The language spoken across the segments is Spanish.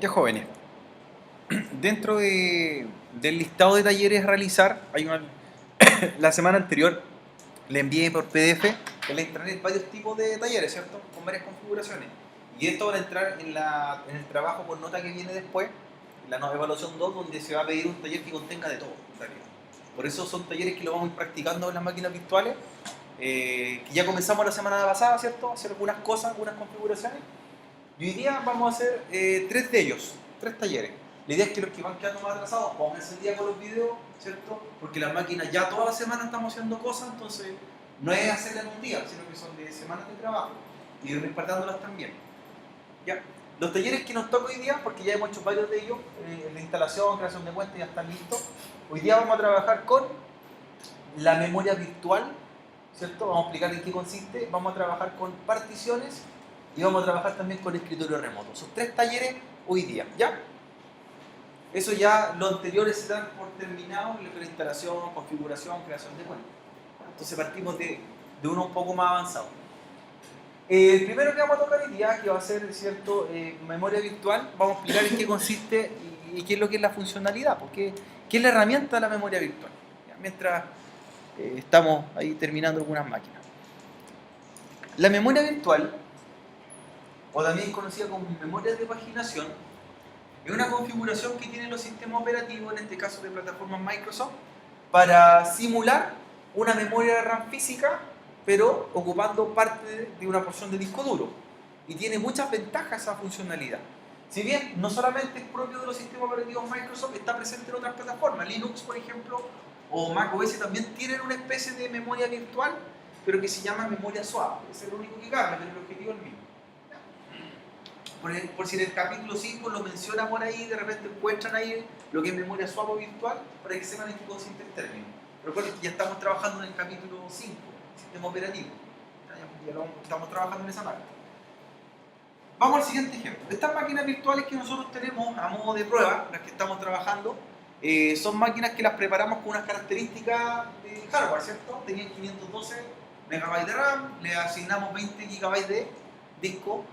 Ya jóvenes, dentro del listado de talleres a realizar, la semana anterior le envié por PDF en la intranet varios tipos de talleres, ¿cierto? Con varias configuraciones. Y esto va a entrar en el trabajo por nota que viene después, la evaluación 2, donde se va a pedir un taller que contenga de todo, en realidad. Por eso son talleres que lo vamos a ir practicando en las máquinas virtuales, que ya comenzamos la semana pasada, ¿cierto? A hacer algunas cosas, algunas configuraciones. Y hoy día vamos a hacer tres de ellos, tres talleres. La idea es que los que van quedando más atrasados pónganse el día con los videos, ¿cierto? Porque las máquinas ya toda la semana estamos haciendo cosas, entonces no es hacerlas en un día, sino que son de semanas de trabajo y repartándolas también. ¿Ya? Los talleres que nos toca hoy día, porque ya hemos hecho varios de ellos, la instalación, creación de cuentas ya están listos. Hoy día vamos a trabajar con la memoria virtual, ¿cierto? Vamos a explicar en qué consiste. Vamos a trabajar con particiones y vamos a trabajar también con escritorio remoto. Son tres talleres hoy día, ¿ya? Eso ya, los anteriores se dan por terminados, la instalación, configuración, creación de cuentas. Entonces partimos de uno un poco más avanzado. El primero que vamos a tocar hoy día, que va a ser, ¿cierto? Memoria virtual, vamos a explicar en qué consiste y qué es lo que es la funcionalidad, porque qué es la herramienta de la memoria virtual. ¿Ya? Mientras estamos ahí terminando algunas máquinas. La memoria virtual, o también conocida como memoria de paginación, es una configuración que tienen los sistemas operativos, en este caso de plataformas Microsoft, para simular una memoria de RAM física, pero ocupando parte de una porción de disco duro. Y tiene muchas ventajas esa funcionalidad. Si bien no solamente es propio de los sistemas operativos Microsoft, está presente en otras plataformas. Linux, por ejemplo, o Mac OS también tienen una especie de memoria virtual, pero que se llama memoria suave. Ese es el único que cambia, pero el objetivo es el mismo. Por si en el capítulo 5 lo menciona por ahí, de repente encuentran ahí lo que es memoria suave o virtual, para que sepan en qué consiste el término. Recuerden que ya estamos trabajando en el capítulo 5, sistema operativo. Estamos trabajando en esa parte. Vamos al siguiente ejemplo. Estas máquinas virtuales que nosotros tenemos a modo de prueba, las que estamos trabajando, son máquinas que las preparamos con unas características de hardware, ¿cierto? Tenían 512 MB de RAM, le asignamos 20 GB de disco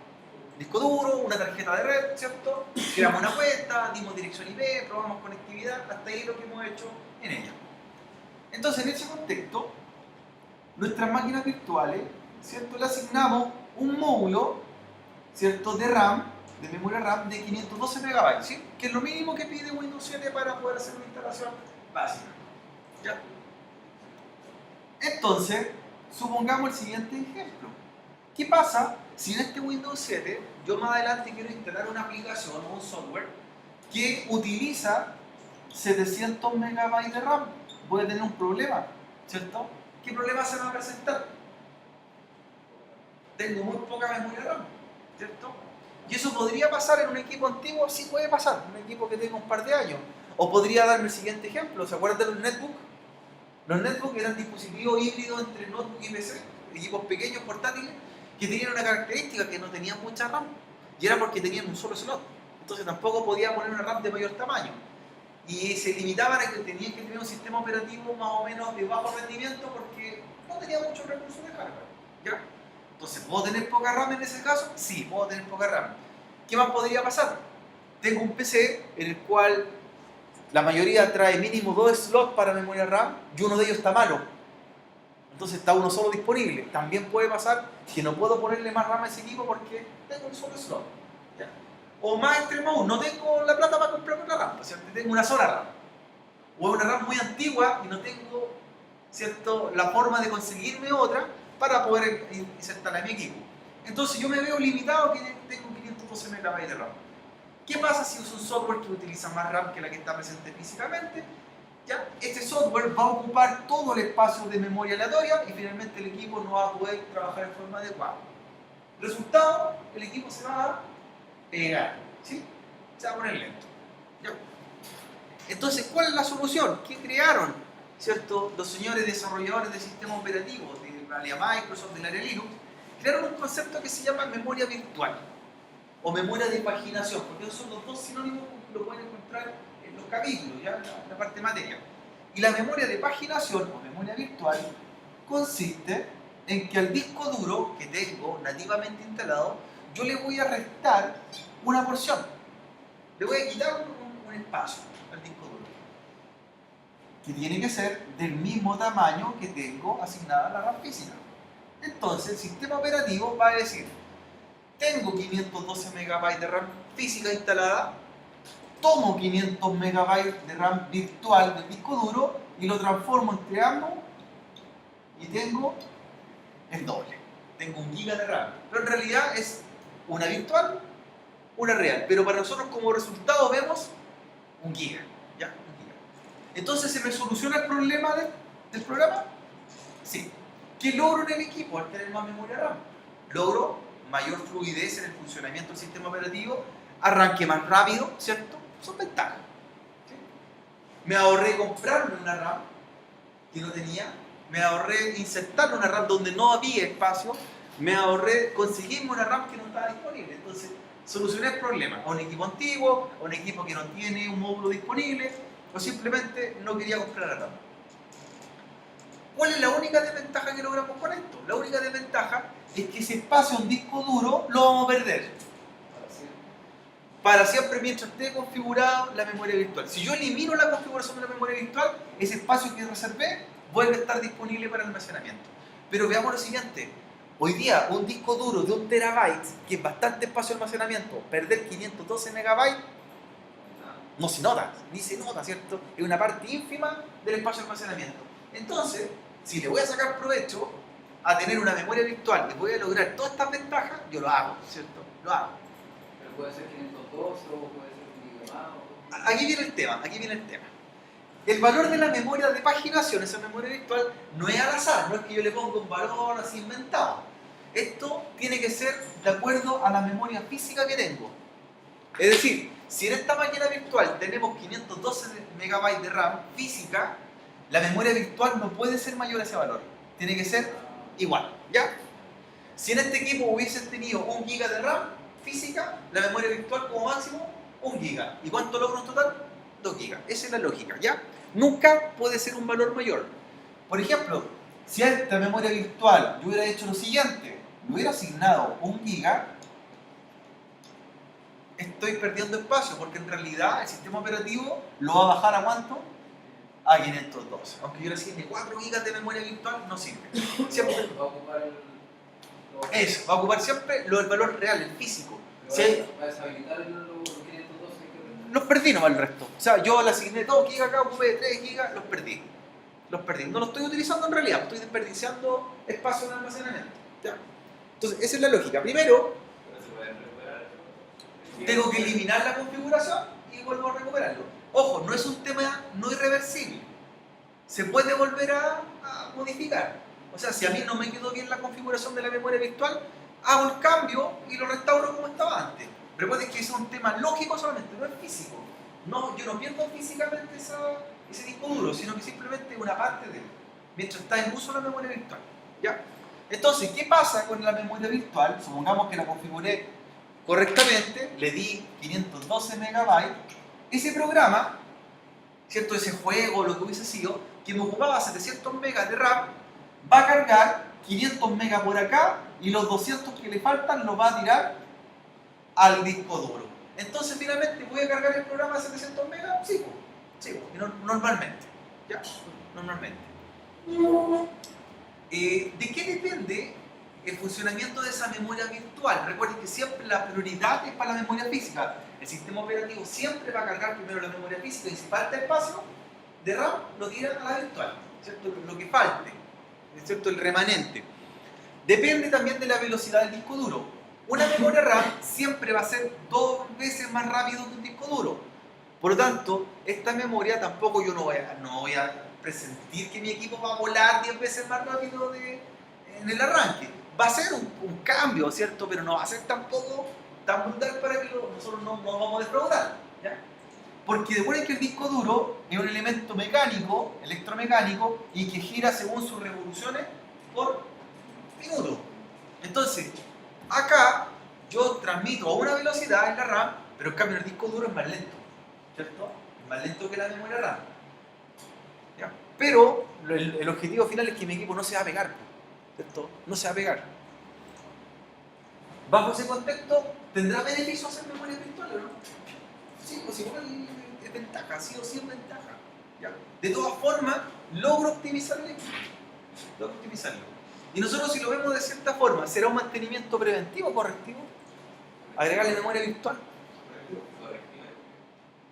duro, una tarjeta de red, ¿cierto? Creamos una cuenta, dimos dirección IP, probamos conectividad, hasta ahí lo que hemos hecho en ella. Entonces, en ese contexto, nuestras máquinas virtuales, ¿cierto? Le asignamos un módulo, ¿cierto? De RAM, de memoria RAM de 512 MB, ¿sí? Que es lo mínimo que pide Windows 7 para poder hacer una instalación básica. ¿Ya? Entonces, supongamos el siguiente ejemplo. ¿Qué pasa si en este Windows 7 yo más adelante quiero instalar una aplicación o un software que utiliza 700 MB de RAM? Voy a tener un problema, ¿cierto? ¿Qué problema se me va a presentar? Tengo muy poca memoria RAM, ¿cierto? Y eso podría pasar en un equipo antiguo, sí puede pasar, en un equipo que tenga un par de años. O podría darme el siguiente ejemplo, ¿se acuerdan de los netbooks? Los netbooks eran dispositivos híbridos entre notebook y PC, equipos pequeños, portátiles, que tenían una característica que no tenían mucha RAM, y era porque tenían un solo slot. Entonces tampoco podía poner una RAM de mayor tamaño. Y se limitaban a que tenían que tener un sistema operativo más o menos de bajo rendimiento porque no tenía muchos recursos de hardware. ¿Ya? Entonces, ¿puedo tener poca RAM en ese caso? Sí, puedo tener poca RAM. ¿Qué más podría pasar? Tengo un PC en el cual la mayoría trae mínimo 2 slots para memoria RAM y uno de ellos está malo. Entonces está uno solo disponible. También puede pasar que no puedo ponerle más RAM a ese equipo porque tengo un solo slot. ¿Ya? O más extremo aún, no tengo la plata para comprar otra RAM, ¿cierto? Tengo una sola RAM. O una RAM muy antigua y no tengo, ¿cierto?, la forma de conseguirme otra para poder insertarla en mi equipo. Entonces yo me veo limitado que tengo 512 MB de RAM. ¿Qué pasa si uso un software que utiliza más RAM que la que está presente físicamente? ¿Ya? Este software va a ocupar todo el espacio de memoria aleatoria y finalmente el equipo no va a poder trabajar de forma adecuada. Resultado, el equipo se va a pegar, ¿sí? Se va a poner lento. ¿Ya? Entonces, ¿cuál es la solución? ¿Qué crearon, cierto, los señores desarrolladores de sistemas operativos del área Microsoft, del área Linux? Crearon un concepto que se llama memoria virtual o memoria de paginación, porque esos son los dos sinónimos que lo pueden encontrar en los capítulos, ¿ya? La parte material. Y la memoria de paginación o memoria virtual consiste en que al disco duro que tengo nativamente instalado, yo le voy a restar una porción. le voy a quitar un espacio al disco duro, que tiene que ser del mismo tamaño que tengo asignada a la RAM física. Entonces el sistema operativo va a decir, tengo 512 MB de RAM física instalada, tomo 500 MB de RAM virtual del disco duro y lo transformo entre ambos y tengo el doble. Tengo 1 GB de RAM. Pero en realidad es una virtual, una real. Pero para nosotros como resultado vemos 1 GB. ¿Ya? 1 GB. Entonces, ¿se me soluciona el problema del programa? Sí. ¿Qué logro en el equipo al tener más memoria RAM? Logro mayor fluidez en el funcionamiento del sistema operativo, arranque más rápido, ¿cierto? Son ventajas. ¿Sí? Me ahorré comprarme una RAM que no tenía, me ahorré insertar una RAM donde no había espacio, me ahorré conseguirme una RAM que no estaba disponible. Entonces, solucioné el problema a un equipo antiguo, a un equipo que no tiene un módulo disponible, o simplemente no quería comprar la RAM. ¿Cuál es la única desventaja que logramos con esto? La única desventaja es que ese espacio en disco duro lo vamos a perder para siempre mientras esté configurada la memoria virtual. Si yo elimino la configuración de la memoria virtual, ese espacio que reservé vuelve a estar disponible para almacenamiento. Pero veamos lo siguiente. Hoy día, un disco duro de 1 TB, que es bastante espacio de almacenamiento, perder 512 MB, no se nota, ni se nota, ¿cierto? Es una parte ínfima del espacio de almacenamiento. Entonces, si le voy a sacar provecho a tener una memoria virtual y voy a lograr todas estas ventajas, yo lo hago, ¿cierto? Lo hago. Pero puede ser 512 o puede ser 1 GB más. Aquí viene el tema, aquí viene el tema. El valor de la memoria de paginación, esa memoria virtual, no es al azar, no es que yo le ponga un valor así inventado. Esto tiene que ser de acuerdo a la memoria física que tengo. Es decir, si en esta máquina virtual tenemos 512 MB de RAM física, la memoria virtual no puede ser mayor a ese valor. Tiene que ser igual, ¿ya? Si en este equipo hubiesen tenido 1 GB de RAM física, la memoria virtual como máximo 1 GB. ¿Y cuánto logro en total? 2 GB. Esa es la lógica, ¿ya? Nunca puede ser un valor mayor. Por ejemplo, si a esta memoria virtual yo hubiera hecho lo siguiente, le hubiera asignado 1 GB, estoy perdiendo espacio porque en realidad el sistema operativo lo va a bajar a ¿cuánto? A 512. Aunque yo le asigne 4 GB de memoria virtual, no sirve. Siempre Va a ocupar eso, va a ocupar siempre el valor real, el físico. Si va a deshabilitar los 512 que los perdí nomás el resto. O sea, yo le asigné 2 GB acá, ocupé 3 GB, los perdí. Los perdí. No los estoy utilizando en realidad, estoy desperdiciando espacio en almacenamiento. ¿Ya? Entonces, esa es la lógica. Primero, se pueden recuperar. tengo que eliminar la configuración y vuelvo a recuperarlo. Ojo, no es un tema no irreversible. Se puede volver a modificar. O sea, si a mí no me quedó bien la configuración de la memoria virtual, hago el cambio y lo restauro como estaba antes. Recuerden que es un tema lógico solamente, no es físico. No, yo no pierdo físicamente ese disco duro, sino que simplemente una parte de él, mientras está en uso la memoria virtual. ¿Ya? Entonces, ¿qué pasa con la memoria virtual? Supongamos que la configuré correctamente, le di 512 MB, ese programa, ¿cierto? Ese juego, lo que hubiese sido, que me ocupaba 700 MB de RAM, va a cargar 500 MB por acá y los 200 que le faltan los va a tirar al disco duro. Entonces, finalmente, ¿voy a cargar el programa de 700 MB? Sí, sí, normalmente. ¿Ya? Normalmente. ¿De qué depende el funcionamiento de esa memoria virtual? Recuerden que siempre la prioridad es para la memoria física. El sistema operativo siempre va a cargar primero la memoria física y si falta espacio de RAM, lo tira a la virtual, ¿cierto? Lo que falte, ¿cierto? El remanente. Depende también de la velocidad del disco duro. Una memoria RAM siempre va a ser 2 veces más rápido que un disco duro. Por lo tanto, esta memoria tampoco yo no voy a presentir que mi equipo va a volar 10 veces más rápido en el arranque. Va a ser un cambio, ¿cierto? Pero no va a ser tampoco tan brutal para que nosotros no nos vamos a defraudar, ¿ya? Porque recuerden que el disco duro es un elemento mecánico, electromecánico, y que gira según sus revoluciones por minuto. Entonces, acá yo transmito a una velocidad en la RAM, pero en cambio el disco duro es más lento, ¿cierto? Es más lento que la memoria RAM. ¿Ya? Pero el objetivo final es que mi equipo no se va a pegar, ¿cierto? No se va a pegar. Bajo ese contexto, ¿tendrá beneficios hacer memoria virtual o no? Sí, pues igual es ventaja, sí o sí es ventaja. ¿Ya? De todas formas, logro optimizar el equipo. Logro optimizarlo. Y nosotros si lo vemos de cierta forma, ¿será un mantenimiento preventivo o correctivo? Agregarle memoria virtual.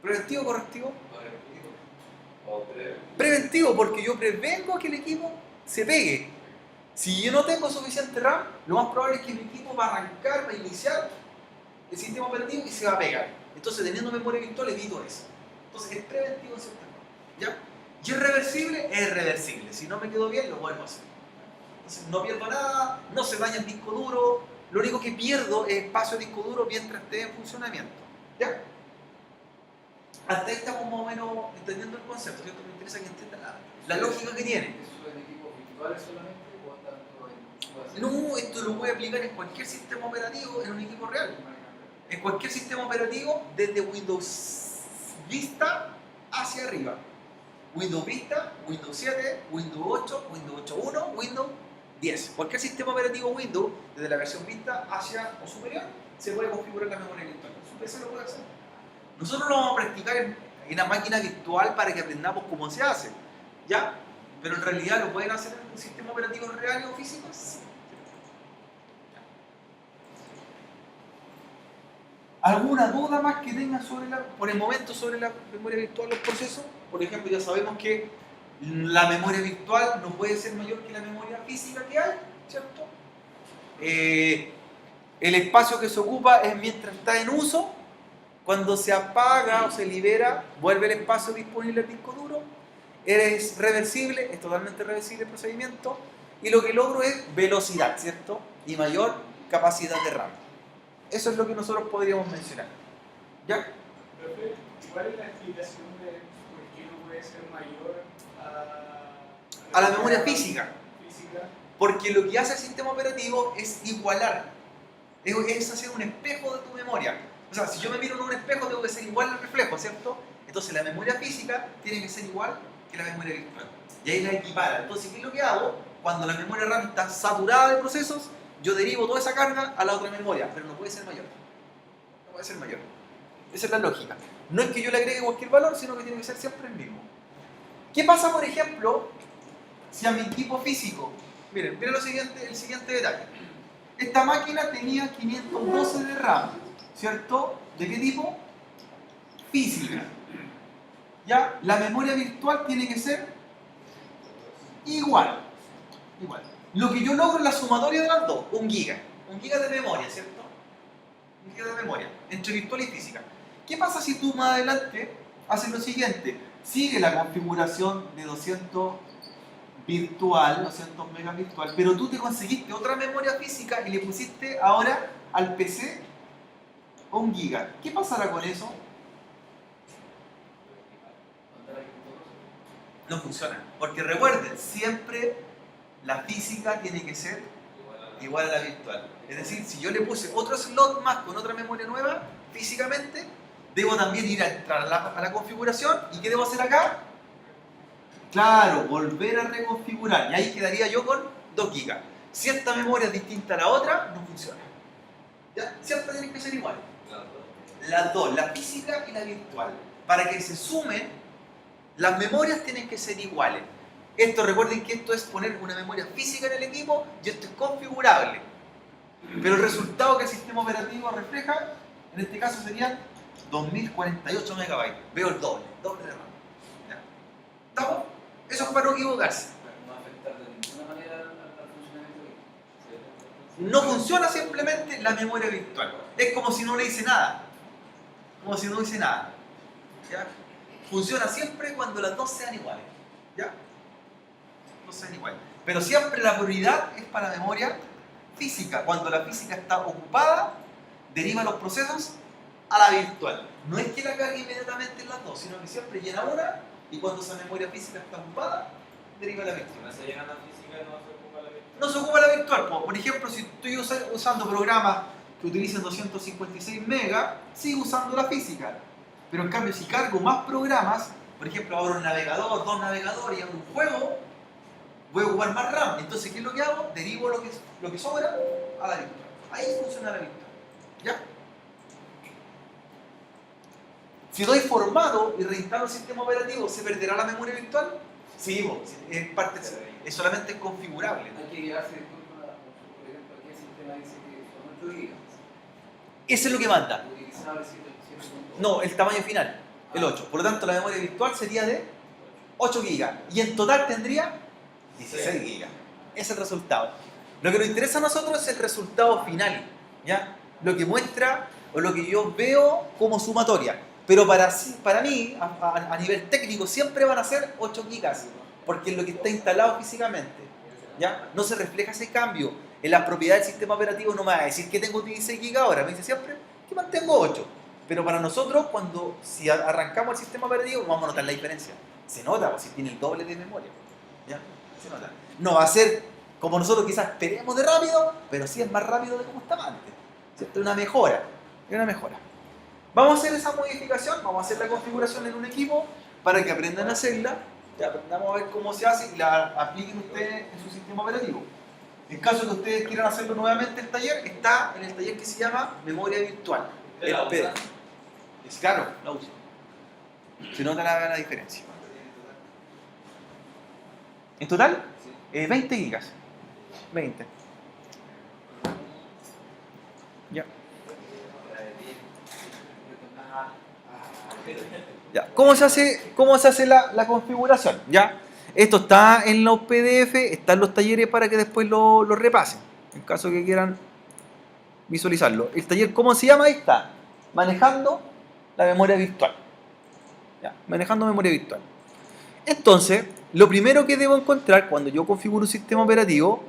¿Preventivo o correctivo? Preventivo, porque yo prevengo que el equipo se pegue. Si yo no tengo suficiente RAM, lo más probable es que mi equipo va a arrancar, va a iniciar el sistema operativo y se va a pegar. Entonces, teniendo memoria virtual, evito eso. Entonces, es preventivo en cierta forma. ¿Ya? ¿Y es reversible? Es reversible. Si no me quedo bien, lo vuelvo a hacer. Entonces, no pierdo nada, no se daña el disco duro. Lo único que pierdo es espacio de disco duro mientras esté en funcionamiento. ¿Ya? Hasta ahí estamos más o menos entendiendo el concepto, ¿cierto? Me interesa que entienda la lógica que tiene. ¿Eso en equipos virtuales solamente o tanto en... No, esto lo voy a aplicar en cualquier sistema operativo en un equipo real. En cualquier sistema operativo, desde Windows Vista hacia arriba. Windows Vista, Windows 7, Windows 8, Windows 8.1, Windows 10. Cualquier sistema operativo Windows, desde la versión Vista hacia o superior, se puede configurar la memoria virtual. Su PC lo puede hacer. Nosotros lo vamos a practicar en una máquina virtual para que aprendamos cómo se hace. ¿Ya? Pero en realidad lo pueden hacer en un sistema operativo real o físico. Sí. ¿Alguna duda más que tengan por el momento sobre la memoria virtual, los procesos? Por ejemplo, ya sabemos que la memoria virtual no puede ser mayor que la memoria física que hay, ¿cierto? El espacio que se ocupa es mientras está en uso. Cuando se apaga o se libera, vuelve el espacio disponible al disco duro. Es reversible, es totalmente reversible el procedimiento. Y lo que logro es velocidad, ¿cierto? Y mayor capacidad de RAM. Eso es lo que nosotros podríamos mencionar. ¿Ya? Profe, ¿cuál es la explicación de por qué no puede ser mayor A la memoria física. física? Porque lo que hace el sistema operativo es igualar. Es hacer un espejo de tu memoria. O sea, si yo me miro en un espejo, tengo que ser igual al reflejo, ¿cierto? Entonces la memoria física tiene que ser igual que la memoria virtual. Y ahí la equipara. Entonces, ¿qué es lo que hago? Cuando la memoria RAM está saturada de procesos, yo derivo toda esa carga a la otra memoria, pero no puede ser mayor. No puede ser mayor. Esa es la lógica. No es que yo le agregue cualquier valor, sino que tiene que ser siempre el mismo. ¿Qué pasa, por ejemplo, si a mi equipo físico... Miren el siguiente detalle. Esta máquina tenía 512 de RAM, ¿cierto? ¿De qué tipo? Física. ¿Ya? La memoria virtual tiene que ser igual. Igual. Lo que yo logro es la sumatoria de las dos, 1 giga. 1 giga de memoria, ¿cierto? 1 giga de memoria, entre virtual y física. ¿Qué pasa si tú más adelante haces lo siguiente? Sigue la configuración de 200 virtual, 200 megas virtual, pero tú te conseguiste otra memoria física y le pusiste ahora al PC 1 giga. ¿Qué pasará con eso? No funciona. Porque recuerden, siempre la física tiene que ser igual a la virtual. Es decir, si yo le puse otro slot más con otra memoria nueva, físicamente, debo también ir a entrar a la configuración. ¿Y qué debo hacer acá? Claro, volver a reconfigurar. Y ahí quedaría yo con 2 gigas. Si esta memoria es distinta a la otra, no funciona. ¿Ya? Siempre tienen que ser iguales. Las dos, la física y la virtual. Para que se sumen, las memorias tienen que ser iguales. Esto, recuerden que esto es poner una memoria física en el equipo y esto es configurable. Pero el resultado que el sistema operativo refleja, en este caso serían 2048 megabytes. Veo el doble de RAM. ¿Ya? ¿Estamos? Eso es para no equivocarse. No va a afectar de ninguna manera al funcionamiento del equipo. No funciona simplemente la memoria virtual. Es como si no le hice nada. Como si no hice nada. ¿Ya? Funciona siempre cuando las dos sean iguales. ¿Ya? No sean iguales. Pero siempre la prioridad es para la memoria física. Cuando la física está ocupada, deriva los procesos a la virtual. No es que la cargue inmediatamente en las dos, sino que siempre llena una y cuando esa memoria física está ocupada, deriva la virtual. No se llena la física, no se ocupa la virtual. No se ocupa la virtual. Por ejemplo, si estoy usando programas que utilicen 256 megas, sigo usando la física. Pero en cambio, si cargo más programas, por ejemplo, abro un navegador, 2 navegadores y abro un juego, voy a ocupar más RAM. Entonces, ¿qué es lo que hago? Derivo lo que sobra a la virtual. Ahí funciona la virtual. ¿Ya? Si doy formato y reinstalo el sistema operativo, ¿se perderá la memoria virtual? Sí, es parte, es solamente configurable. Hay que quedarse, disculpa, por ejemplo, aquí el sistema dice que son 8 gigas. Eso es lo que manda. Utilizable 7.1. No, el tamaño final, el 8. Por lo tanto, la memoria virtual sería de 8 GB. Y en total tendría 16 GB. Ese es el resultado. Lo que nos interesa a nosotros es el resultado final, ¿ya? Lo que muestra o lo que yo veo como sumatoria. Pero para mí, a nivel técnico, siempre van a ser 8 GB. Porque es lo que está instalado físicamente, ¿ya? No se refleja ese cambio. En las propiedades del sistema operativo no me va a decir que tengo 16 GB ahora. Me dice siempre que mantengo 8. Pero para nosotros, si arrancamos el sistema operativo, vamos a notar la diferencia. Se nota, pues, si tiene el doble de memoria. ¿Ya? Se nota. No va a ser como nosotros quizás esperemos de rápido, pero sí es más rápido de como estaba antes. ¿Cierto? Una mejora. Vamos a hacer esa modificación, vamos a hacer la configuración en un equipo para que aprendan a hacerla, ya aprendamos a ver cómo se hace y la apliquen ustedes en su sistema operativo. En caso de que ustedes quieran hacerlo nuevamente, el taller está en el taller que se llama Memoria Virtual. ¿De la usa? Es claro, la uso. Se nota la diferencia. ¿En total? 20 gigas. 20. Ya. Ya. ¿Cómo se hace la configuración? Ya. Esto está en los PDF, está en los talleres para que después lo repasen, en caso que quieran visualizarlo. El taller, ¿cómo se llama? Ahí está. Manejando la memoria virtual. Ya. Manejando memoria virtual. Entonces, lo primero que debo encontrar cuando yo configuro un sistema operativo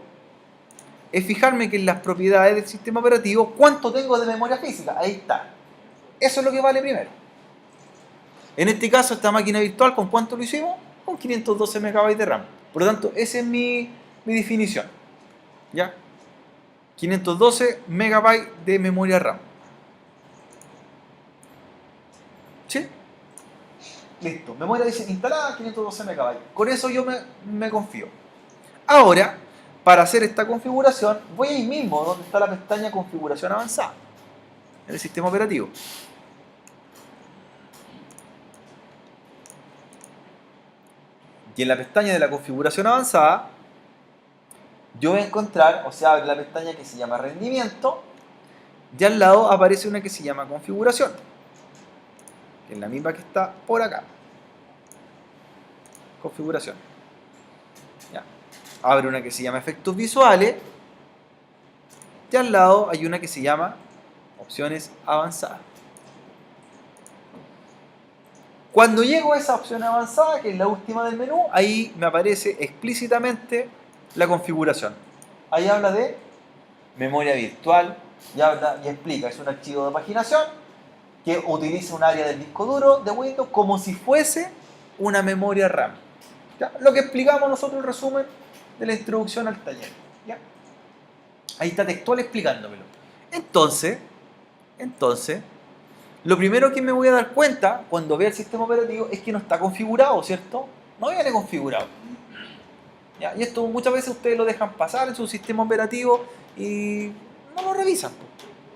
es fijarme que en las propiedades del sistema operativo, ¿cuánto tengo de memoria física? Ahí está. Eso es lo que vale primero. En este caso, esta máquina virtual, ¿con cuánto lo hicimos? Con 512 MB de RAM. Por lo tanto, esa es mi definición. ¿Ya? 512 MB de memoria RAM. ¿Sí? Listo. Memoria dice instalada, 512 MB. Con eso yo me confío. Ahora, para hacer esta configuración, voy ahí mismo donde está la pestaña Configuración Avanzada en el sistema operativo. Y en la pestaña de la configuración avanzada, yo voy a encontrar, o sea, abre la pestaña que se llama Rendimiento, y al lado aparece una que se llama Configuración, que es la misma que está por acá. Configuración. Ya. Abre una que se llama Efectos Visuales, y al lado hay una que se llama Opciones Avanzadas. Cuando llego a esa opción avanzada, que es la última del menú, ahí me aparece explícitamente la configuración. Ahí habla de memoria virtual, y habla y explica, es un archivo de paginación que utiliza un área del disco duro de Windows como si fuese una memoria RAM. ¿Ya? Lo que explicamos nosotros, el resumen de la introducción al taller. ¿Ya? Ahí está textual explicándomelo. Entonces, lo primero que me voy a dar cuenta cuando vea el sistema operativo es que no está configurado, ¿cierto? No viene configurado. ¿Ya? Y esto muchas veces ustedes lo dejan pasar en su sistema operativo y no lo revisan.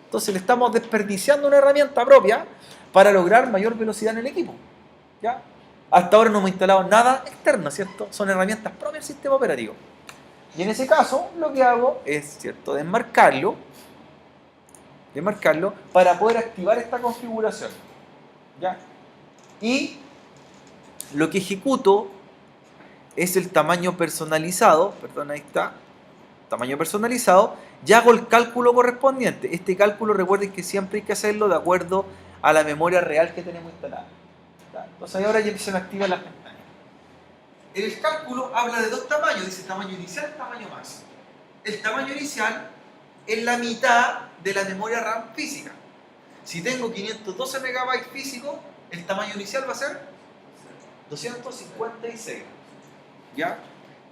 Entonces le estamos desperdiciando una herramienta propia para lograr mayor velocidad en el equipo. ¿Ya? Hasta ahora no hemos instalado nada externo, ¿cierto? Son herramientas propias del sistema operativo. Y en ese caso lo que hago es, ¿cierto?, desmarcarlo para poder activar esta configuración. ¿Ya? Y lo que ejecuto es el tamaño personalizado, perdón, ahí está, tamaño personalizado, y hago el cálculo correspondiente. Este cálculo, recuerden que siempre hay que hacerlo de acuerdo a la memoria real que tenemos instalada. ¿Ya? Entonces ahora ya se me activan las pestañas. El cálculo habla de dos tamaños, dice tamaño inicial, tamaño máximo. El tamaño inicial es la mitad de la memoria RAM física. Si tengo 512 MB físicos, el tamaño inicial va a ser 256. ¿Ya?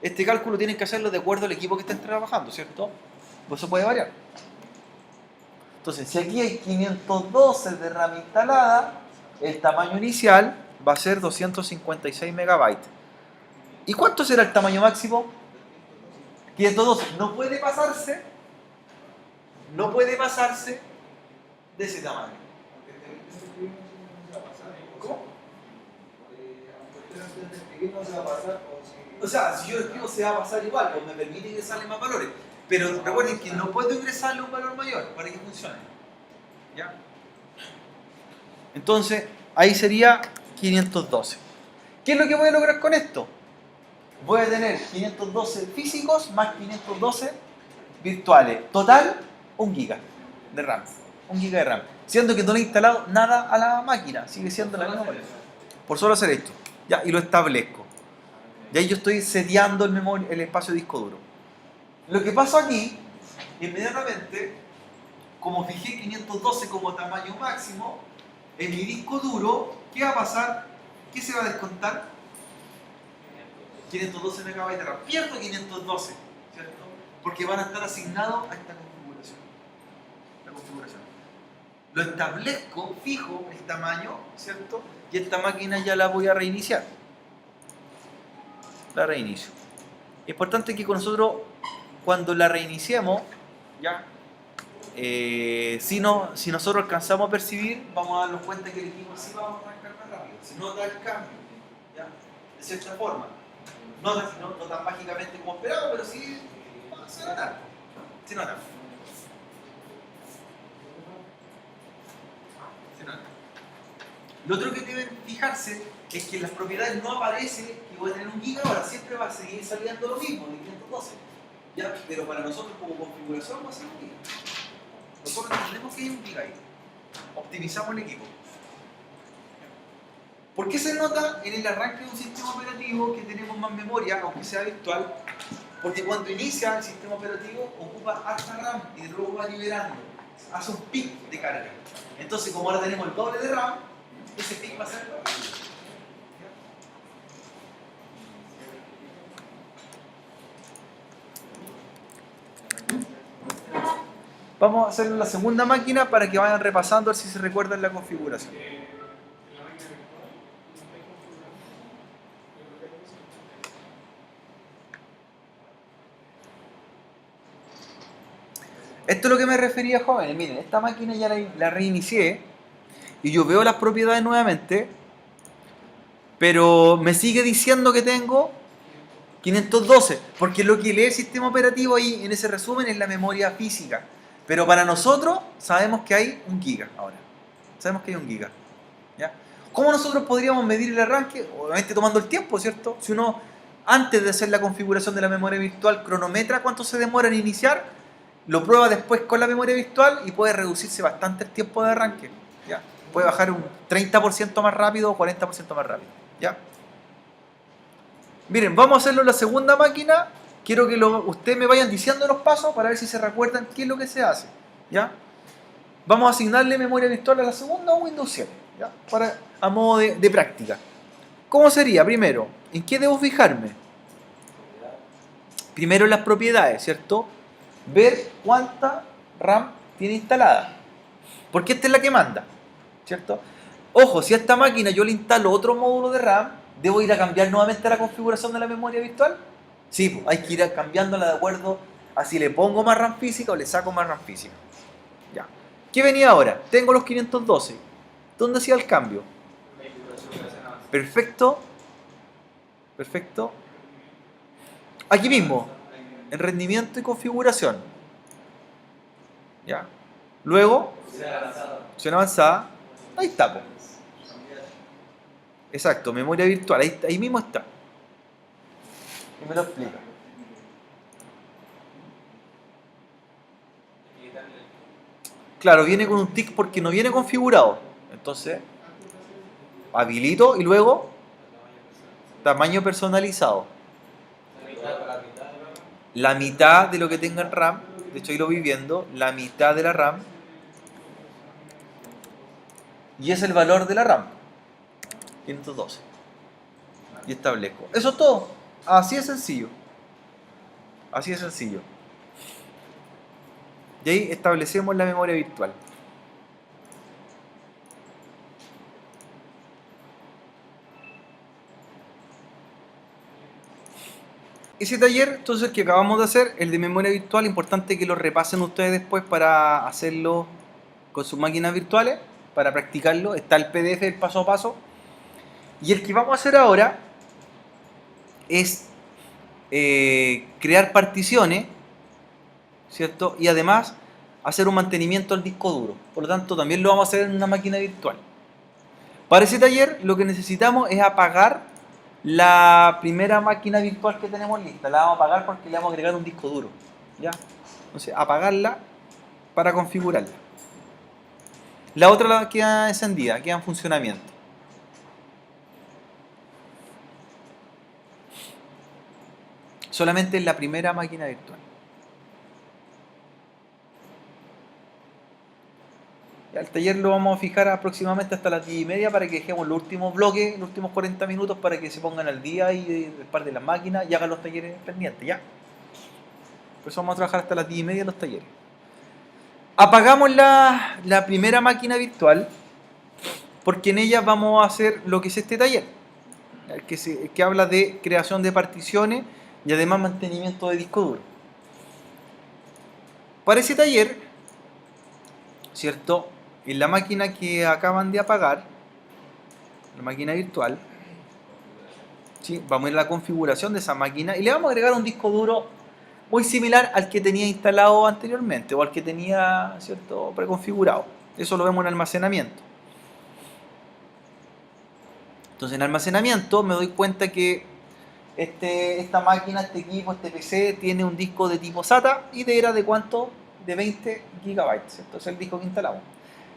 Este cálculo tienen que hacerlo de acuerdo al equipo que estén trabajando, ¿cierto? Pues eso puede variar. Entonces, si aquí hay 512 de RAM instalada, el tamaño inicial va a ser 256 MB. ¿Y cuánto será el tamaño máximo? 512. No puede pasarse de ese tamaño. escribiendo se va a pasar o si... O sea, si yo lo escribo se va a pasar igual, o me permite ingresarle más valores. Pero recuerden que no puedo ingresarle un valor mayor para que funcione. ¿Ya? Entonces, ahí sería 512. ¿Qué es lo que voy a lograr con esto? Voy a tener 512 físicos más 512 virtuales. Total, 1 giga de RAM. 1 giga de RAM. Siendo que no le he instalado nada a la máquina. Sigue siendo la misma máquina. Por solo hacer esto. Ya, y lo establezco. Y ahí yo estoy seteando el espacio de disco duro. Lo que pasa aquí, inmediatamente, como fijé 512 como tamaño máximo, en mi disco duro, ¿qué va a pasar? ¿Qué se va a descontar? 512 MB de RAM. Pierdo 512, ¿cierto? Porque van a estar asignados a esta configuración. Lo establezco, fijo el tamaño, ¿cierto? Y esta máquina ya la voy a reiniciar. La reinicio. Es importante que con nosotros, cuando la reiniciemos, ya, si nosotros alcanzamos a percibir, vamos a darnos cuenta que el equipo sí va a arrancar más rápido. Se nota el cambio, ¿ya? De cierta forma. No tan mágicamente como esperaba, pero sí se nota. Se nota. Se nota. Lo otro que deben fijarse es que en las propiedades no aparece que voy a tener 1 giga ahora, siempre va a seguir saliendo lo mismo, de 512. ¿Ya? Pero para nosotros como configuración va a ser 1 giga. Nosotros entendemos que hay 1 giga ahí. Optimizamos el equipo. ¿Por qué se nota en el arranque de un sistema operativo que tenemos más memoria, aunque sea virtual? Porque cuando inicia el sistema operativo ocupa harta RAM y luego va liberando. Hace un pic de carga. Entonces, como ahora tenemos el doble de RAM, ese pic va a ser rápido. Vamos a hacerlo en la segunda máquina para que vayan repasando a ver si se recuerdan la configuración. Esto es lo que me refería, jóvenes. Miren, esta máquina ya la reinicié y yo veo las propiedades nuevamente, pero me sigue diciendo que tengo 512, porque lo que lee el sistema operativo ahí en ese resumen es la memoria física. Pero para nosotros sabemos que hay 1 giga ahora. Sabemos que hay 1 giga. ¿Ya? ¿Cómo nosotros podríamos medir el arranque? Obviamente tomando el tiempo, ¿cierto? Si uno, antes de hacer la configuración de la memoria virtual, cronometra cuánto se demora en iniciar, lo prueba después con la memoria virtual y puede reducirse bastante el tiempo de arranque. ¿Ya? Puede bajar un 30% más rápido o 40% más rápido. ¿Ya? Miren, vamos a hacerlo en la segunda máquina. Quiero que ustedes me vayan diciendo los pasos para ver si se recuerdan qué es lo que se hace. ¿Ya? Vamos a asignarle memoria virtual a la segunda o Windows 7. ¿Ya? A modo de práctica. ¿Cómo sería? Primero, ¿en qué debo fijarme? Primero en las propiedades, ¿cierto? Ver cuánta RAM tiene instalada. Porque esta es la que manda, ¿cierto? Ojo, si a esta máquina yo le instalo otro módulo de RAM, ¿debo ir a cambiar nuevamente la configuración de la memoria virtual? Sí, pues, hay que ir cambiándola de acuerdo a si le pongo más RAM física o le saco más RAM física. Ya. ¿Qué venía ahora? Tengo los 512. ¿Dónde hacía el cambio? Perfecto. Perfecto. Aquí mismo, en rendimiento y configuración. ¿Ya? Luego, opción avanzada. Ahí está, pues. Exacto, memoria virtual. Ahí mismo está. Y me lo explica. Claro, viene con un tick porque no viene configurado. Entonces, habilito y luego tamaño personalizado. La mitad de lo que tenga en RAM, de hecho ahí lo voy viendo, la mitad de la RAM. Y es el valor de la RAM. 512. Y establezco. Eso es todo. Así es sencillo. Así es sencillo. Y ahí establecemos la memoria virtual. Ese taller, entonces, que acabamos de hacer, el de memoria virtual, importante que lo repasen ustedes después para hacerlo con sus máquinas virtuales, para practicarlo. Está el PDF del paso a paso. Y el que vamos a hacer ahora es crear particiones, ¿cierto? Y además hacer un mantenimiento al disco duro. Por lo tanto, también lo vamos a hacer en una máquina virtual. Para ese taller lo que necesitamos es apagar la primera máquina virtual que tenemos lista. La vamos a apagar porque le vamos a agregar un disco duro, ¿ya? Entonces, apagarla para configurarla. La otra queda encendida, queda en funcionamiento. Solamente en la primera máquina virtual. Ya, el taller lo vamos a fijar aproximadamente hasta las 10:30 para que dejemos los últimos bloques, los últimos 40 minutos para que se pongan al día y de parte de las máquinas y hagan los talleres pendientes, ¿ya? Por eso vamos a trabajar hasta las 10:30 en los talleres. Apagamos la primera máquina virtual porque en ella vamos a hacer lo que es este taller, que habla de creación de particiones y además mantenimiento de disco duro. Para ese taller, ¿cierto? En la máquina que acaban de apagar, la máquina virtual, ¿sí? Vamos a ir a la configuración de esa máquina y le vamos a agregar un disco duro muy similar al que tenía instalado anteriormente o al que tenía, ¿cierto?, preconfigurado. Eso lo vemos en almacenamiento. Entonces en almacenamiento me doy cuenta que esta máquina, este equipo, este PC tiene un disco de tipo SATA y era de ¿cuánto? De 20 GB, ¿cierto? Es el disco que instalamos.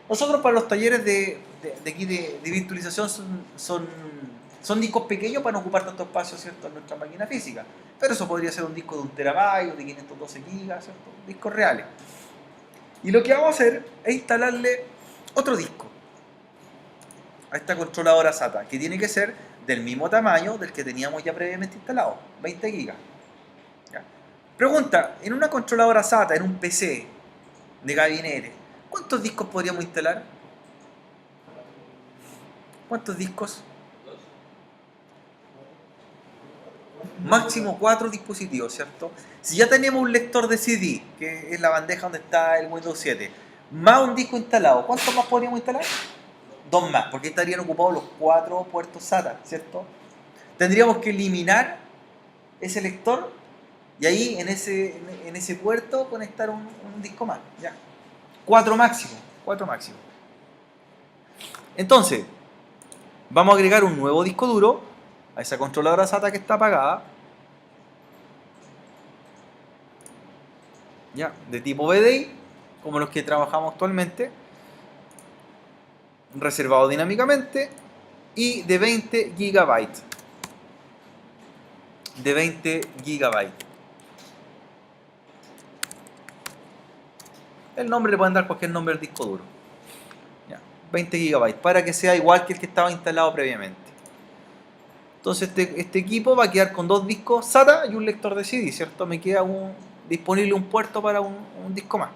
Nosotros para los talleres de aquí de virtualización son discos pequeños para no ocupar tanto espacio, ¿cierto?, en nuestra máquina física. Pero eso podría ser un disco de 1 TB o de 512 GB, ¿cierto? Discos reales. Y lo que vamos a hacer es instalarle otro disco a esta controladora SATA, que tiene que ser del mismo tamaño del que teníamos ya previamente instalado, 20 GB. ¿Ya? Pregunta, en una controladora SATA, en un PC de gabinete, ¿cuántos discos podríamos instalar? ¿Cuántos discos? Máximo 4 dispositivos, ¿cierto? Si ya tenemos un lector de CD, que es la bandeja donde está el Windows 7, más un disco instalado, ¿cuántos más podríamos instalar? 2 más, porque estarían ocupados los 4 puertos SATA, ¿cierto? Tendríamos que eliminar ese lector y ahí en ese puerto conectar un disco más, ¿ya? 4 máximo, 4 máximo. Entonces, vamos a agregar un nuevo disco duro a esa controladora SATA que está apagada, ¿ya?, de tipo VDI, como los que trabajamos actualmente, reservado dinámicamente y de 20 GB. De 20 GB. El nombre le pueden dar cualquier nombre al disco duro. Ya, 20 GB, para que sea igual que el que estaba instalado previamente. Entonces este equipo va a quedar con 2 discos SATA y un lector de CD, ¿cierto? Me queda disponible un puerto para un disco más.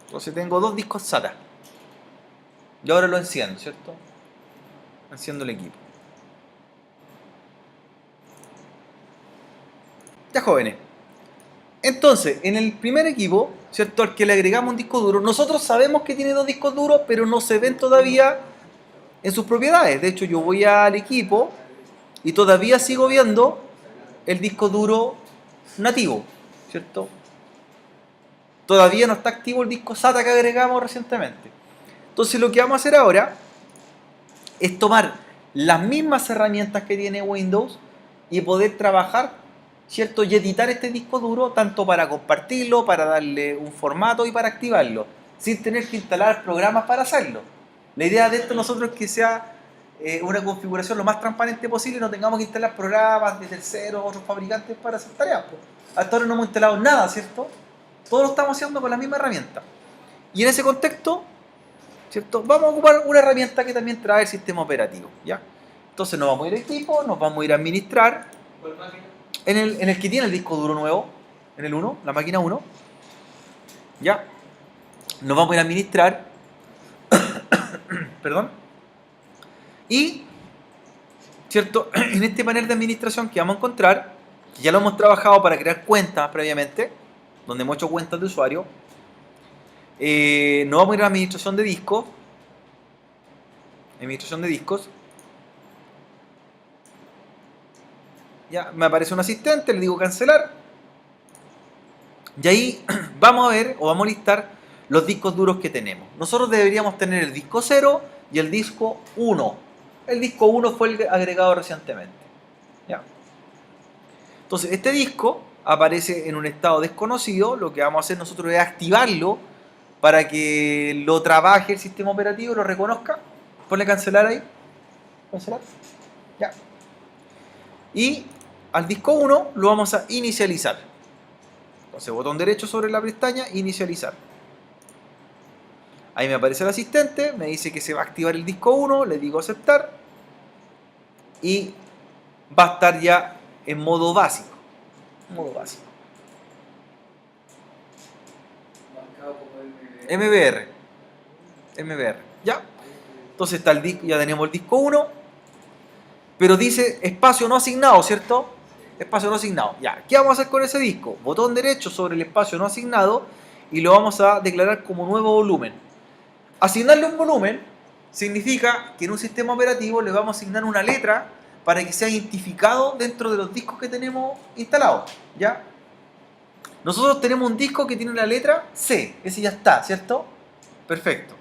Entonces tengo 2 discos SATA. Y ahora lo enciendo, ¿cierto? Enciendo el equipo. Ya, jóvenes. Entonces, en el primer equipo, ¿cierto?, al que le agregamos un disco duro, nosotros sabemos que tiene 2 discos duros, pero no se ven todavía en sus propiedades. De hecho, yo voy al equipo y todavía sigo viendo el disco duro nativo, ¿cierto? Todavía no está activo el disco SATA que agregamos recientemente. Entonces lo que vamos a hacer ahora es tomar las mismas herramientas que tiene Windows y poder trabajar, ¿cierto?, y editar este disco duro tanto para compartirlo, para darle un formato y para activarlo, sin tener que instalar programas para hacerlo. La idea de esto nosotros es que sea una configuración lo más transparente posible y no tengamos que instalar programas de terceros, otros fabricantes para hacer tareas. Hasta ahora no hemos instalado nada, ¿cierto? Todo lo estamos haciendo con la misma herramienta. Y en ese contexto, ¿cierto?, vamos a ocupar una herramienta que también trae el sistema operativo, ¿ya? Entonces nos vamos a ir a equipo, nos vamos a ir a administrar ¿Cuál máquina? en el que tiene el disco duro nuevo, en el 1, la máquina 1, ¿ya? Nos vamos a ir a administrar, perdón, y, ¿cierto?, en este panel de administración que vamos a encontrar, que ya lo hemos trabajado para crear cuentas previamente, donde hemos hecho cuentas de usuario, nos vamos a ir a administración de discos, Ya, me aparece un asistente, le digo cancelar. Y ahí vamos a ver o vamos a listar los discos duros que tenemos. Nosotros deberíamos tener el disco 0 y el disco 1. El disco 1 fue el agregado recientemente. ¿Ya? Entonces, este disco aparece en un estado desconocido. Lo que vamos a hacer nosotros es activarlo para que lo trabaje el sistema operativo, lo reconozca. Ponle cancelar ahí. Cancelar. Ya. Y al disco 1 lo vamos a inicializar. Entonces, botón derecho sobre la pestaña, inicializar. Ahí me aparece el asistente, me dice que se va a activar el disco 1, le digo aceptar. Y va a estar ya en modo básico. Modo básico. Marcado como MBR. MBR. ¿Ya? Entonces está el disco, ya tenemos el disco 1. Pero dice espacio no asignado, ¿cierto? Espacio no asignado. Ya, ¿qué vamos a hacer con ese disco? Botón derecho sobre el espacio no asignado y lo vamos a declarar como nuevo volumen. Asignarle un volumen significa que en un sistema operativo le vamos a asignar una letra para que sea identificado dentro de los discos que tenemos instalados. ¿Ya? Nosotros tenemos un disco que tiene la letra C, ese ya está, ¿cierto? Perfecto.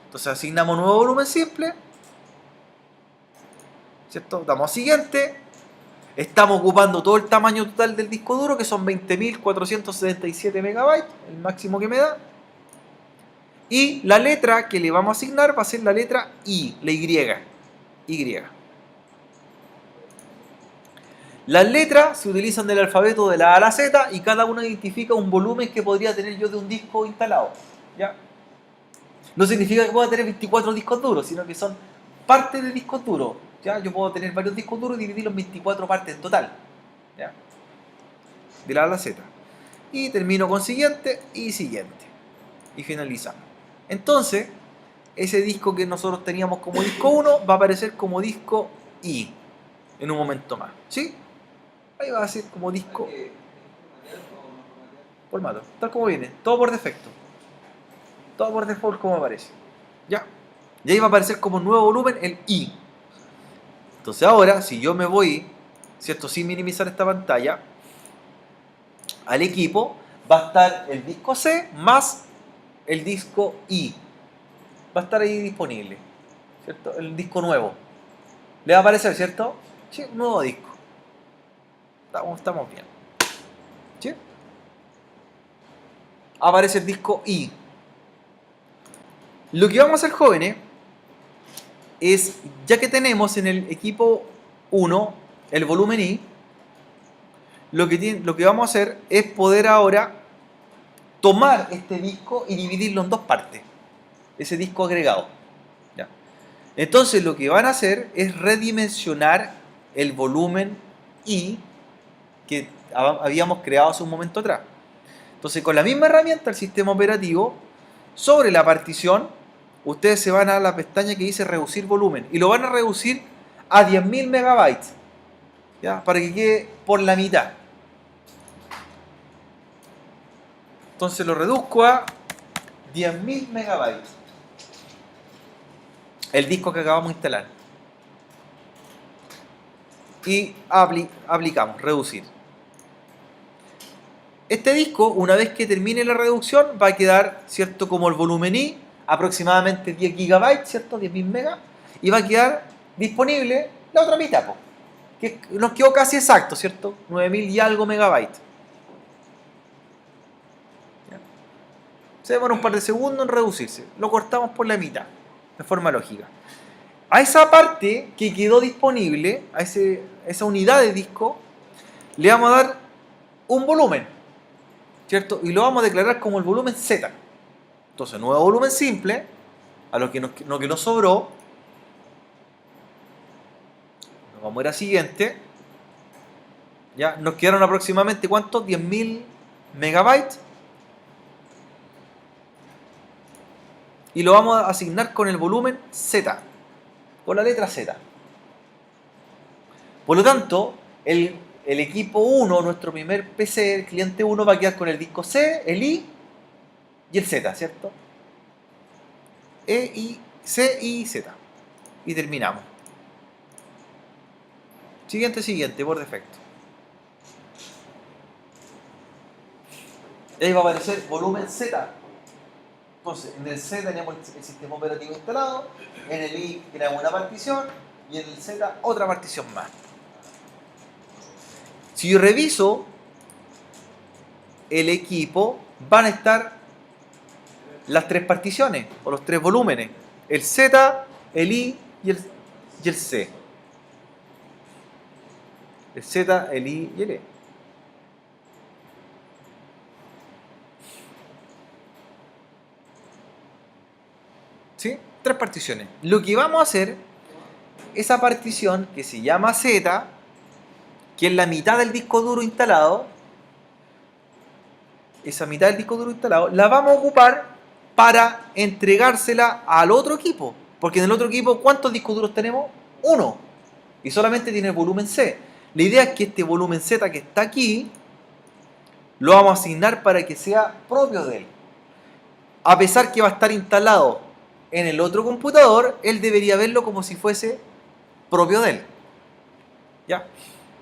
Entonces asignamos nuevo volumen simple, ¿cierto? Damos a siguiente. Estamos ocupando todo el tamaño total del disco duro, que son 20.477 megabytes, el máximo que me da. Y la letra que le vamos a asignar va a ser la letra I, la Y. Y. Las letras se utilizan del alfabeto de la A a la Z y cada una identifica un volumen que podría tener yo de un disco instalado. ¿Ya? No significa que pueda tener 24 discos duros, sino que son partes de discos duros. ¿Ya? Yo puedo tener varios discos duros y dividirlos en 24 partes en total. ¿Ya? De la A a la Z. Y termino con siguiente y siguiente. Y finalizamos. Entonces, ese disco que nosotros teníamos como disco 1 va a aparecer como disco I en un momento más. ¿Sí? Ahí va a ser como disco formato, tal como viene, todo por defecto. Todo por default como aparece. ¿Ya? Y ahí va a aparecer como nuevo volumen el I. Entonces ahora, si yo me voy, ¿cierto? Sin minimizar esta pantalla, al equipo va a estar el disco C más el disco I. Va a estar ahí disponible, ¿cierto? El disco nuevo. Le va a aparecer, ¿cierto? Sí, un nuevo disco. Estamos bien. ¿Sí? Aparece el disco I. Lo que vamos a hacer, jóvenes, es, ya que tenemos en el equipo 1 el volumen I, lo que vamos a hacer es poder ahora tomar este disco y dividirlo en dos partes. Ese disco agregado. ¿Ya? Entonces lo que van a hacer es redimensionar el volumen I que habíamos creado hace un momento atrás. Entonces con la misma herramienta, el sistema operativo, sobre la partición, ustedes se van a la pestaña que dice reducir volumen y lo van a reducir a 10.000 megabytes, ¿ya? Para que quede por la mitad. Entonces lo reduzco a 10.000 megabytes. El disco que acabamos de instalar. Y aplicamos, reducir. Este disco, una vez que termine la reducción, va a quedar, ¿cierto? Como el volumen I, aproximadamente 10 GB, ¿cierto? 10.000 megas. Y va a quedar disponible la otra mitad, po, que nos quedó casi exacto, ¿cierto? 9.000 y algo megabytes. ¿Ya? Se demora un par de segundos en reducirse. Lo cortamos por la mitad, de forma lógica. A esa parte que quedó disponible, a esa unidad de disco, le vamos a dar un volumen, ¿cierto? Y lo vamos a declarar como el volumen Z. Entonces, nuevo volumen simple, a lo que nos sobró. Nos vamos a ir a siguiente. Ya, nos quedaron aproximadamente, ¿cuántos? 10.000 megabytes. Y lo vamos a asignar con el volumen Z, con la letra Z. Por lo tanto, el equipo 1, nuestro primer PC, el cliente 1, va a quedar con el disco C, el I y el Z, ¿cierto? E, I, C, I, Z. Y terminamos. Siguiente, por defecto. Y ahí va a aparecer volumen Z. Entonces, en el C tenemos el sistema operativo instalado, en el I creamos una partición y en el Z otra partición más. Si yo reviso el equipo, van a estar las tres particiones o los tres volúmenes: el Z, el I y el C. El Z, el I y el E. ¿Sí? Tres particiones. Lo que vamos a hacer, esa partición que se llama Z, que es la mitad del disco duro instalado, esa mitad del disco duro instalado, la vamos a ocupar para entregársela al otro equipo. Porque en el otro equipo, ¿cuántos discos duros tenemos? Uno. Y solamente tiene el volumen C. La idea es que este volumen Z que está aquí, lo vamos a asignar para que sea propio de él. A pesar que va a estar instalado en el otro computador, él debería verlo como si fuese propio de él. ¿Ya?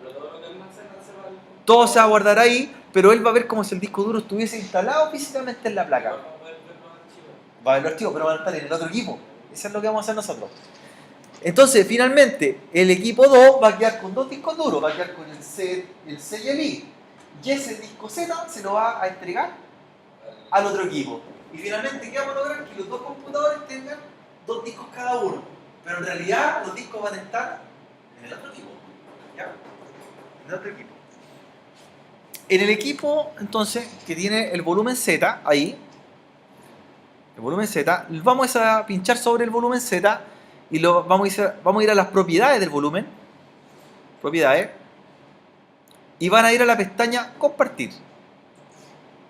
Pero todo lo que almacena se va al computador. Todo se va a guardar ahí, pero él va a ver como si el disco duro estuviese instalado físicamente en la placa. Va a poder ver los archivos. Va a ver los archivos, pero van a estar en el otro equipo. Eso es lo que vamos a hacer nosotros. Entonces, finalmente, el equipo 2 va a quedar con dos discos duros. Va a quedar con el C y el I. Y ese disco Z se lo va a entregar al otro equipo. Y finalmente, ¿qué vamos a lograr? Que los dos computadores tengan dos discos cada uno. Pero en realidad, los discos van a estar en el otro equipo. ¿Ya? En el otro equipo. En el equipo, entonces, que tiene el volumen Z, ahí, el volumen Z, vamos a pinchar sobre el volumen Z y vamos a ir a las propiedades del volumen, propiedades, y van a ir a la pestaña compartir.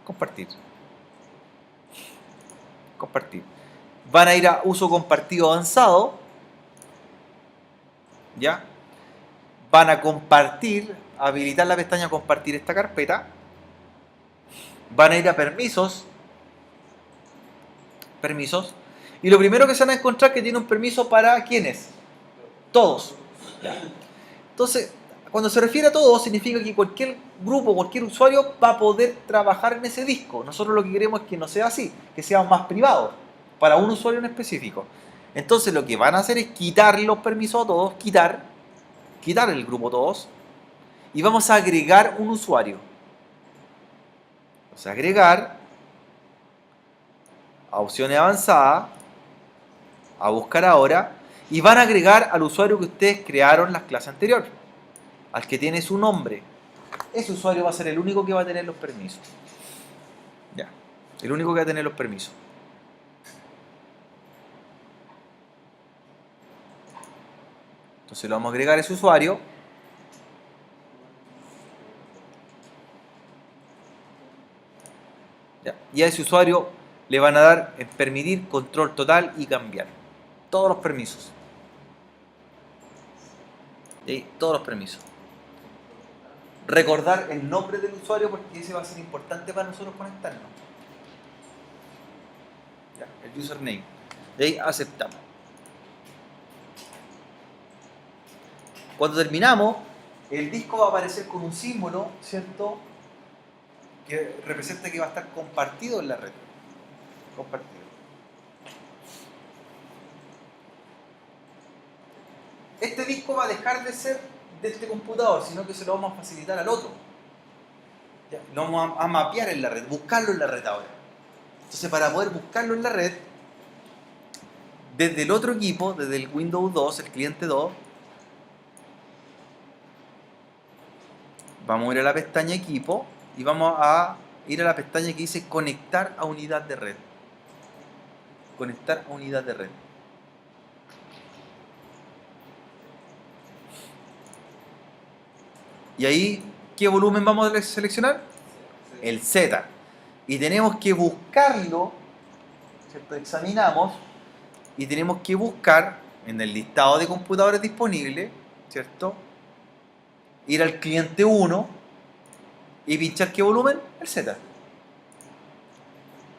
Compartir. Compartir. Van a ir a uso compartido avanzado. ¿Ya? Van a compartir, habilitar la pestaña compartir esta carpeta. Van a ir a permisos. Permisos. Y lo primero que se van a encontrar es que tiene un permiso para ¿quiénes? Todos. ¿Ya? Entonces, cuando se refiere a todos, significa que cualquier grupo, cualquier usuario va a poder trabajar en ese disco. Nosotros lo que queremos es que no sea así, que sea más privado, para un usuario en específico. Entonces lo que van a hacer es quitar los permisos a todos, quitar el grupo todos, y vamos a agregar un usuario. Vamos a agregar a opciones avanzadas, a buscar ahora, y van a agregar al usuario que ustedes crearon las clases anteriores, al que tiene su nombre. Ese usuario va a ser el único que va a tener los permisos. Ya, el único que va a tener los permisos. Entonces lo vamos a agregar a ese usuario. Ya, y a ese usuario le van a dar en permitir, control total y cambiar. Todos los permisos. ¿Sí? Todos los permisos. Recordar el nombre del usuario porque ese va a ser importante para nosotros conectarnos. Ya, el username. De ahí aceptamos. Cuando terminamos, el disco va a aparecer con un símbolo, ¿cierto? Que representa que va a estar compartido en la red. Compartido. Este disco va a dejar de ser de este computador, sino que se lo vamos a facilitar al otro. Ya, lo vamos a mapear en la red, buscarlo en la red ahora. Entonces, para poder buscarlo en la red, desde el otro equipo, desde el Windows 2, el cliente 2, vamos a ir a la pestaña equipo y vamos a ir a la pestaña que dice conectar a unidad de red. Conectar a unidad de red. Y ahí, ¿qué volumen vamos a seleccionar? El Z. Y tenemos que buscarlo, ¿cierto? Examinamos y tenemos que buscar en el listado de computadores disponibles, ¿cierto? Ir al cliente 1 y pinchar ¿qué volumen? El Z.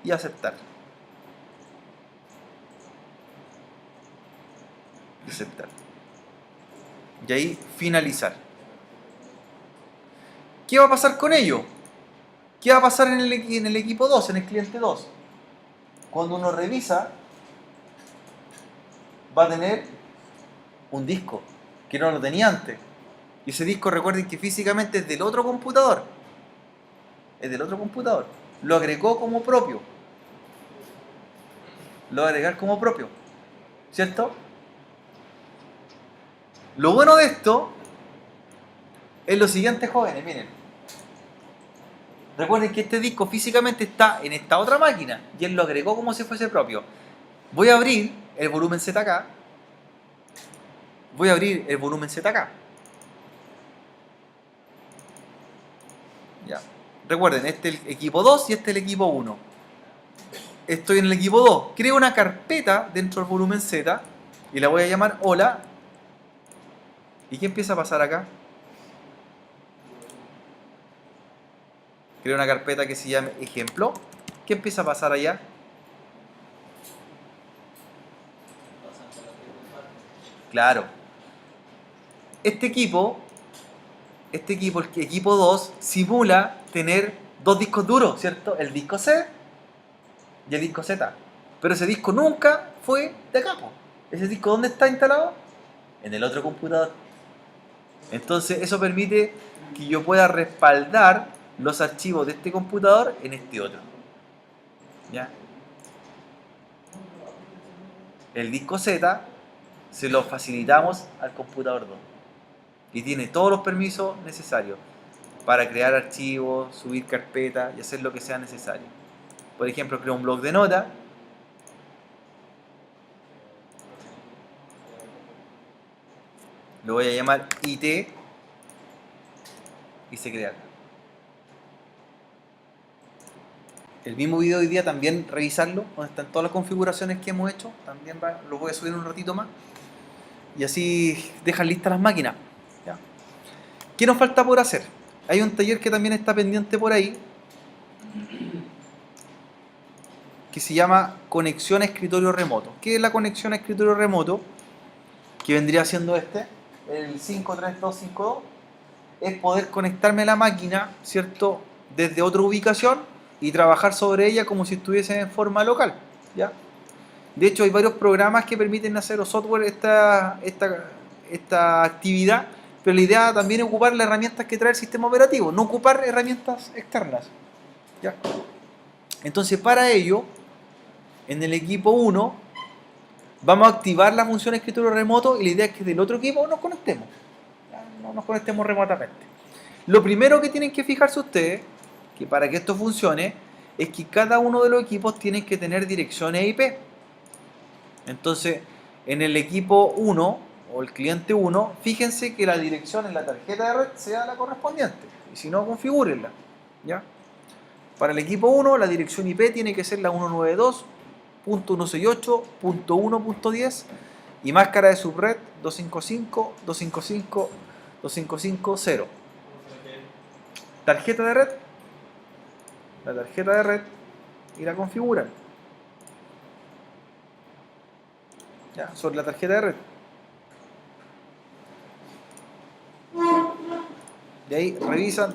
Y aceptar. Y aceptar. Y ahí finalizar. ¿Qué va a pasar con ello? ¿Qué va a pasar en el equipo 2, en el cliente 2? Cuando uno revisa, va a tener un disco que no lo tenía antes. Y ese disco, recuerden que físicamente es del otro computador. Es del otro computador. Lo agregó como propio. Lo va a agregar como propio. ¿Cierto? Lo bueno de esto es lo siguiente, jóvenes, miren. Recuerden que este disco físicamente está en esta otra máquina y él lo agregó como si fuese propio. Voy a abrir el volumen ZK. Voy a abrir el volumen ZK. Ya. Recuerden, este es el equipo 2 y este es el equipo 1. Estoy en el equipo 2. Creo una carpeta dentro del volumen Z y la voy a llamar hola. ¿Y qué empieza a pasar acá? Creo una carpeta que se llame ejemplo. ¿Qué empieza a pasar allá? Claro. Este equipo, el equipo 2, simula tener dos discos duros, ¿cierto? El disco C y el disco Z. Pero ese disco nunca fue de acá, po. ¿Ese disco dónde está instalado? En el otro computador. Entonces eso permite que yo pueda respaldar los archivos de este computador en este otro. ¿Ya? El disco Z se lo facilitamos al computador 2 y tiene todos los permisos necesarios para crear archivos, subir carpetas y hacer lo que sea necesario. Por ejemplo, creo un bloc de notas. Lo voy a llamar IT y se crea acá. El mismo video de hoy día también revisarlo, donde están todas las configuraciones que hemos hecho. También lo voy a subir un ratito más. Y así dejan listas las máquinas. ¿Ya? ¿Qué nos falta por hacer? Hay un taller que también está pendiente por ahí, que se llama conexión a escritorio remoto. ¿Qué es la conexión a escritorio remoto? Que vendría siendo el 53252. Es poder conectarme a la máquina, ¿cierto? Desde otra ubicación y trabajar sobre ella como si estuviese en forma local. ¿Ya? De hecho, hay varios programas que permiten hacer o software esta actividad, pero la idea también es ocupar las herramientas que trae el sistema operativo, no ocupar herramientas externas. ¿Ya? Entonces, para ello, en el equipo 1, vamos a activar la función escritorio remoto y la idea es que del otro equipo nos conectemos. ¿Ya? No nos conectemos remotamente. Lo primero que tienen que fijarse ustedes, que para que esto funcione, es que cada uno de los equipos tiene que tener direcciones IP. Entonces, en el equipo 1 o el cliente 1, fíjense que la dirección en la tarjeta de red sea la correspondiente. Y si no, configúrenla. ¿Ya? Para el equipo 1, la dirección IP tiene que ser la 192.168.1.10 y máscara de subred 255.255.255.0. Tarjeta de red. La tarjeta de red y la configuran. Ya, sobre la tarjeta de red. De ahí revisan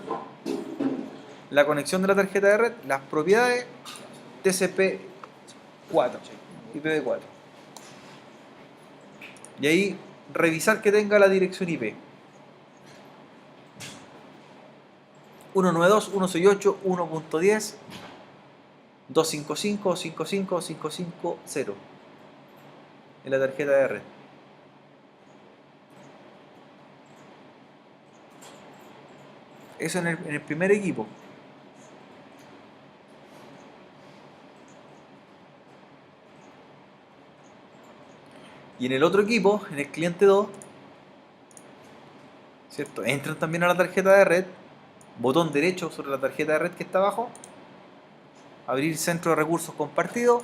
la conexión de la tarjeta de red, las propiedades TCP4 y IPv4. Y ahí revisar que tenga la dirección IP. 192.168.1.10 255.55.550 en la tarjeta de red. Eso en el primer equipo. Y en el otro equipo, en el cliente 2, ¿cierto? Entran también a la tarjeta de red, botón derecho sobre la tarjeta de red que está abajo, abrir centro de recursos compartido,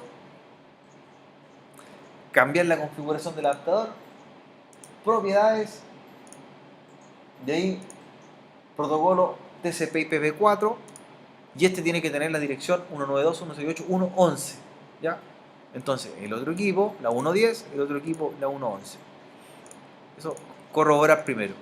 cambiar la configuración del adaptador, propiedades, de ahí protocolo TCP/IPv4 y este tiene que tener la dirección 192.168.1.11, ¿ya? Entonces, el otro equipo, la 1.10, el otro equipo, la 1.11. Eso corroborar primero.